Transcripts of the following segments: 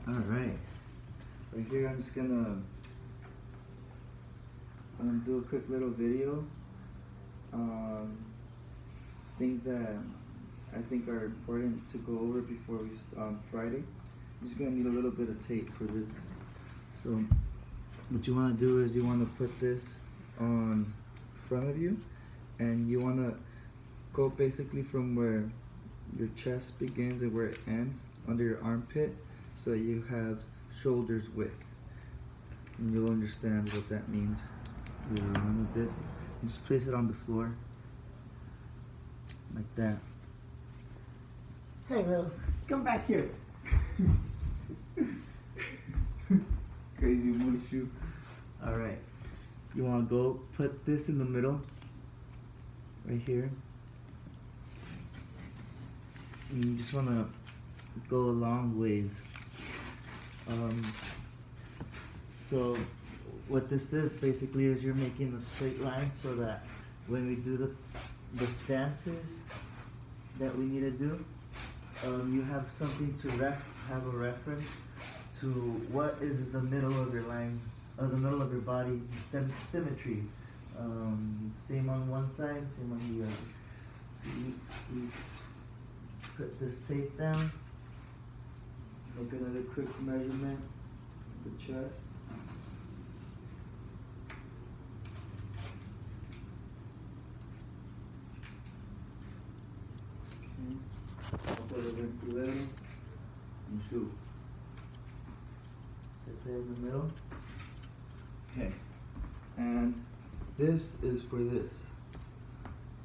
Alright. Right here I'm just gonna do a quick little video on things that I think are important to go over before we Friday. I'm just gonna need a little bit of tape for this. So what you wanna do is you wanna put this on front of you, and you wanna go basically from where your chest begins and where it ends under your armpit, so that you have shoulders width, and you'll understand what that means later on a bit. And just place it on the floor like that. Hey, Lil, come back here. Crazy Mushu. Alright, you want to go put this in the middle right here, and you just want to go a long ways. So what this is basically is you're making a straight line, so that when we do the stances that we need to do, you have something to have a reference to what is the middle of your line, the middle of your body, symmetry. Same on one side, same on the other. So you put this tape down, make another quick measurement of the chest. And shoot. Sit there in the middle. Okay. And this is for this.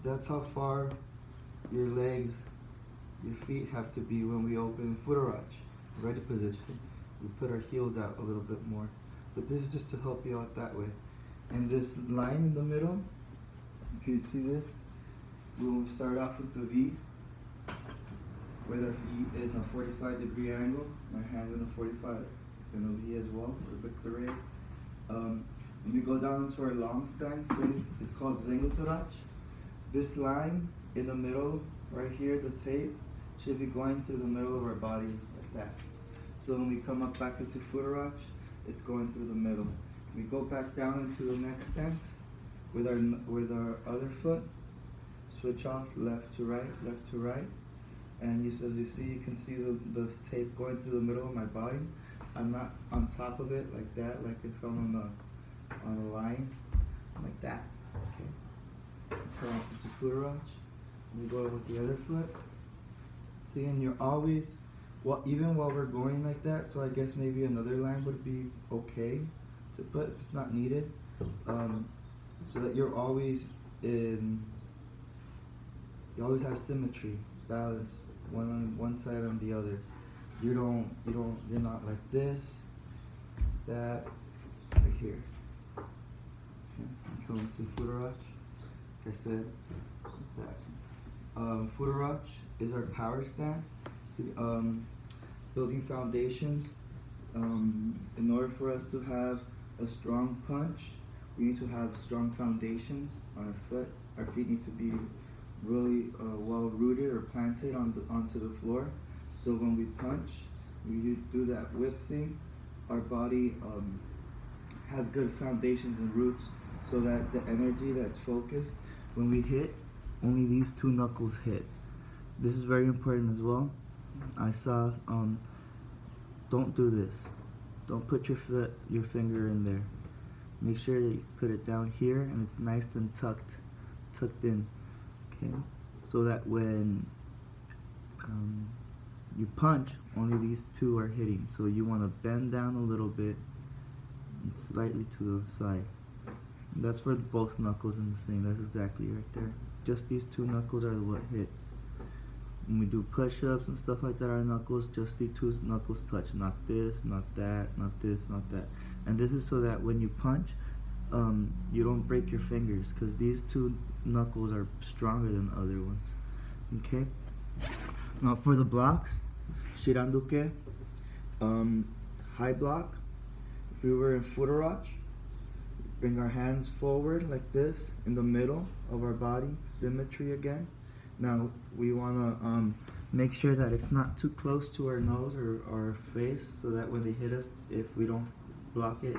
That's how far your legs, your feet have to be when we open Futarach. Ready position. We put our heels out a little bit more. But this is just to help you out that way. And this line in the middle, if you see this, we will start off with the V, where our feet is in a 45-degree angle, my hands in a 45, in a V as well, for Victory. When we go down to our long stance, it's called Zengutorach. This line in the middle, right here, the tape, should be going through the middle of our body like that. So when we come up back into Futarach, it's going through the middle. We go back down into the next stance with our other foot. Switch off left to right. And as you see, you can see the tape going through the middle of my body. I'm not on top of it like that, like if I'm on a line, like that. Okay. Come up into Futarach. We go with the other foot. See, and you're always, well, even while we're going like that, so I guess maybe another line would be okay to put if it's not needed, so that you're always in. You always have symmetry, balance, one on one side on the other. You're not like this, that, right here. Okay. Come to Futarach. Like I said, like that. Futarach is our power stance. So, building foundations. In order for us to have a strong punch, we need to have strong foundations on our foot. Our feet need to be really well rooted or planted onto the floor. So when we punch, we do that whip thing. Our body has good foundations and roots, so that the energy that's focused, when we hit, only these two knuckles hit. This is very important as well. I saw, don't do this. Don't put your finger in there. Make sure that you put it down here and it's nice and tucked in. Okay, so that when you punch, only these two are hitting. So you want to bend down a little bit and slightly to the side. And that's for both knuckles in the same. That's exactly right there. Just these two knuckles are what hits. When we do push-ups and stuff like that, our knuckles, just the two knuckles touch. Not this, not that, not this, not that. And this is so that when you punch, you don't break your fingers, because these two knuckles are stronger than the other ones. Okay? Now for the blocks, Shiranduke, high block. If we were in Futarach, bring our hands forward like this in the middle of our body, symmetry again. Now we want to make sure that it's not too close to our nose or our face, so that when they hit us, if we don't block it,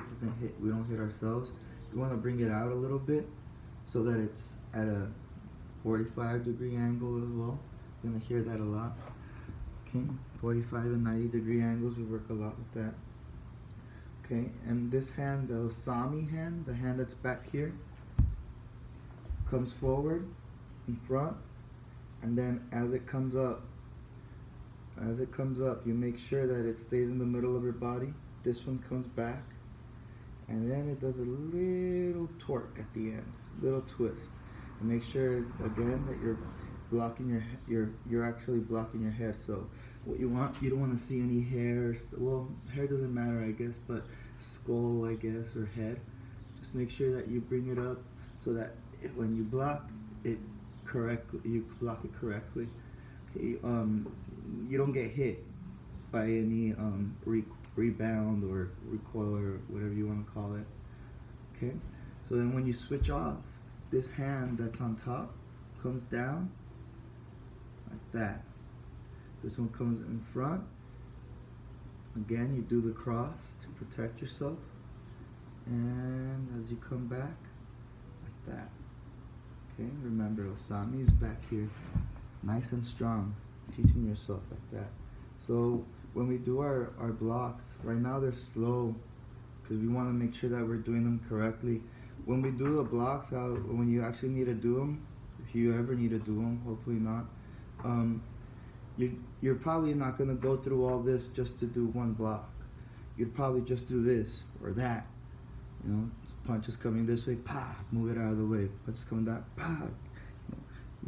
we don't hit ourselves. You want to bring it out a little bit so that it's at a 45-degree angle as well. You're going to hear that a lot. Okay, 45 and 90-degree angles, we work a lot with that. Okay, and this hand, the Osami hand, the hand that's back here, comes forward in front, and then as it comes up, you make sure that it stays in the middle of your body. This one comes back, and then it does a little torque at the end, little twist, and make sure again that you're blocking you're actually blocking your head. So what you don't want to see any hair. Well, hair doesn't matter, I guess, but skull, I guess, or head. Just make sure that you bring it up so that when you block it correctly, you block it correctly. Okay, you don't get hit by any rebound or recoil or whatever you want to call it. Okay, so then when you switch off, this hand that's on top comes down like that. This one comes in front. Again, you do the cross to protect yourself, and as you come back like that. Okay, remember Osami is back here, nice and strong, teaching yourself like that. So when we do our blocks, right now they're slow because we want to make sure that we're doing them correctly. When we do the blocks, when you actually need to do them, if you ever need to do them, hopefully not, you're probably not going to go through all this just to do one block. You'd probably just do this or that. You know, punches coming this way, pa, move it out of the way. Punches coming that, pa,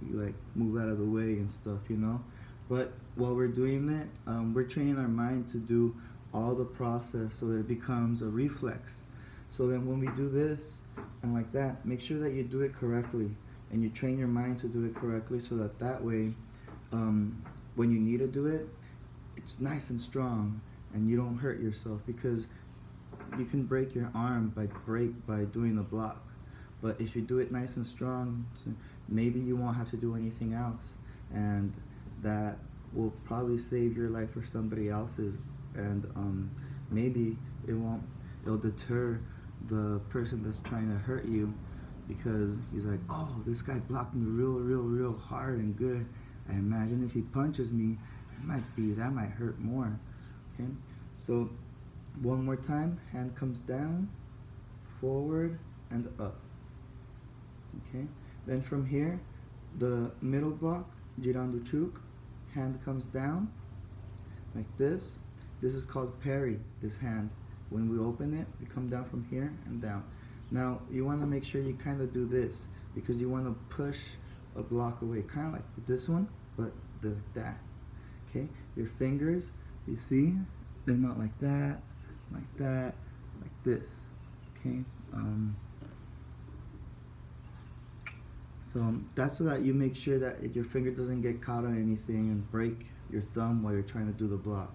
you like move out of the way and stuff, you know. But while we're doing it, we're training our mind to do all the process so that it becomes a reflex. So then when we do this and like that, make sure that you do it correctly and you train your mind to do it correctly so that way when you need to do it, it's nice and strong and you don't hurt yourself, because you can break your arm by doing the block. But if you do it nice and strong, maybe you won't have to do anything else, and that will probably save your life or somebody else's, and maybe it'll deter the person that's trying to hurt you, because he's like, oh, this guy blocked me real hard and good. I imagine if he punches me, that might hurt more. Okay, so one more time, hand comes down, forward and up. Okay, then from here, the middle block, Jirandu-chuk, hand comes down like this. This is called parry, this hand. When we open it, we come down from here and down. Now, you want to make sure you kind of do this, because you want to push a block away, kind of like this one, but like that. Okay, your fingers, you see, they're not like that, like this. Okay, so that's so that you make sure that your finger doesn't get caught on anything and break your thumb while you're trying to do the block.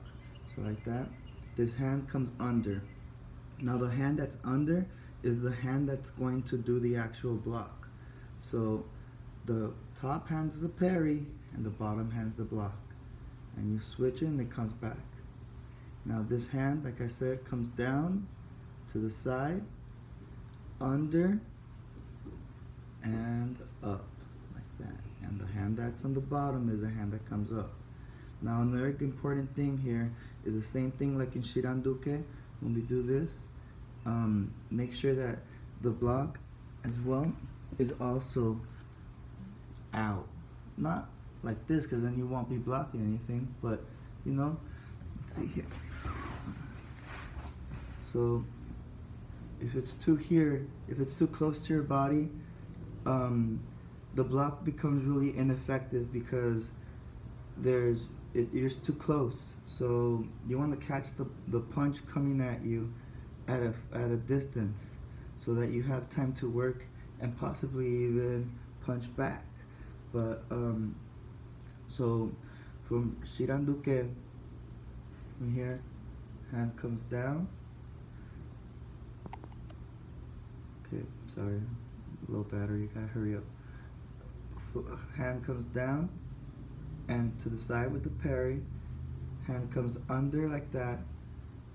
So like that. This hand comes under. Now the hand that's under is the hand that's going to do the actual block. So the top hand is the parry and the bottom hand's the block. And you switch it and it comes back. Now this hand, like I said, comes down to the side, under, and up, like that. And the hand that's on the bottom is the hand that comes up. Now another important thing here is the same thing like in Shiranduke. When we do this, make sure that the block as well is also out. Not like this, because then you won't be blocking anything, but you know, let's see here. So if it's too close to your body, the block becomes really ineffective because you're too close. So you want to catch the punch coming at you at a distance, so that you have time to work and possibly even punch back. But so from Shiranduke, from here, hand comes down. Okay, sorry, low battery, gotta hurry up. Hand comes down, and to the side with the parry. Hand comes under like that,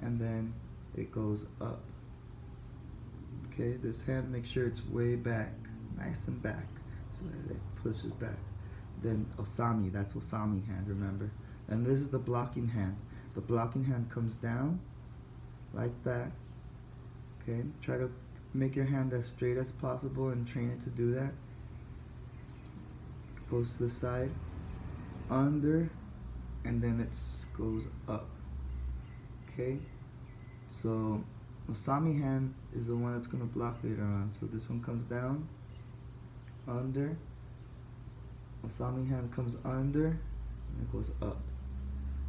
and then it goes up. Okay, this hand, make sure it's way back, nice and back, so that it pushes back. Then Osami, that's Osami hand, remember? And this is the blocking hand. The blocking hand comes down like that. Okay, try to make your hand as straight as possible and train it to do that. Goes to the side, under, and then it goes up. Okay, so Osami hand is the one that's going to block later on. So this one comes down, under, Osami hand comes under, and it goes up.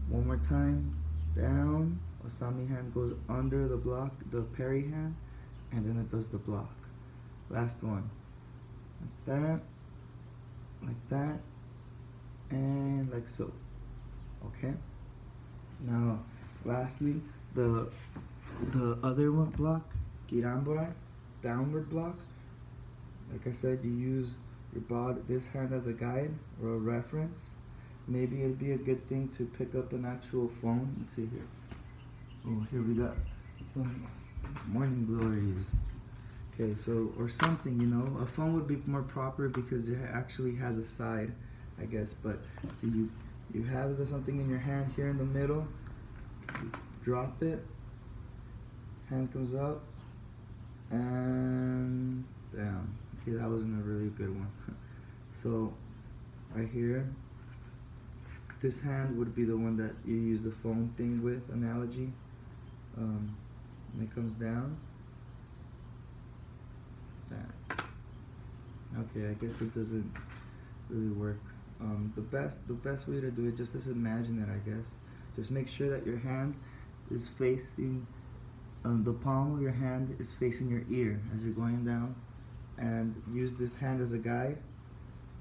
One more time, down, Osami hand goes under the block, the parry hand, and then it does the block. Last one, like that, and like so. Okay. Now, lastly, the other one block, Giramburai, downward block. Like I said, you use your body, this hand as a guide or a reference. Maybe it'd be a good thing to pick up an actual phone. Let's see here. Oh, here we got some morning glories. Okay, so, or something, you know, a phone would be more proper because it actually has a side, I guess. But see, you have something in your hand here in the middle. You drop it. Hand comes up and down. Okay, that wasn't a really good one. So, right here, this hand would be the one that you use the phone thing with, analogy. And it comes down. That. Okay, I guess it doesn't really work. The best way to do it, just imagine it, I guess. Just make sure that your hand is facing, the palm of your hand is facing your ear as you're going down, and use this hand as a guide,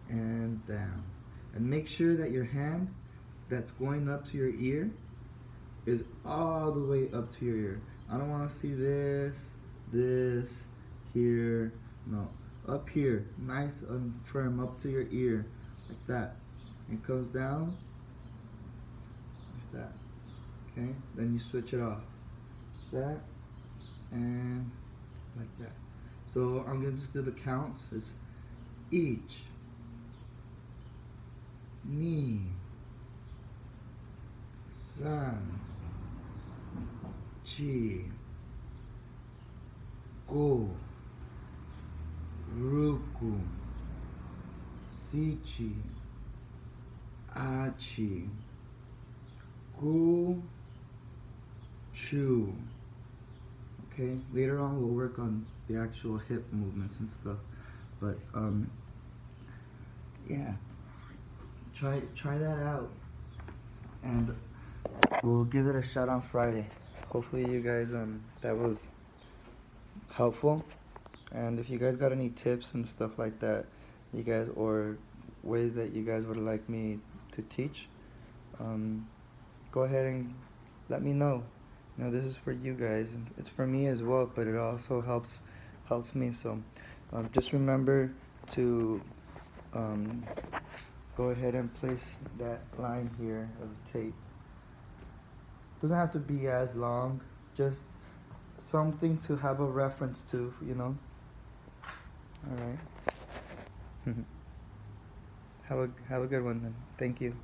and down. And make sure that your hand that's going up to your ear is all the way up to your ear. I don't want to see this, here, no. Up here, nice and firm, up to your ear, like that. It comes down, like that. Okay, then you switch it off. That, and like that. So I'm going to just do the counts. It's each, ni, san, chi, go, ruku, sichi, achi, gu, chu. Okay, later on we'll work on the actual hip movements and stuff, but yeah, try that out, and we'll give it a shot on Friday. Hopefully you guys that was helpful, and if you guys got any tips and stuff like that, you guys, or ways that you guys would like me to teach, go ahead and let me know. You know, this is for you guys, and it's for me as well, but it also helps me. So just remember to go ahead and place that line here of tape. Doesn't have to be as long, just something to have a reference to, you know. All right. Have a good one then. Thank you.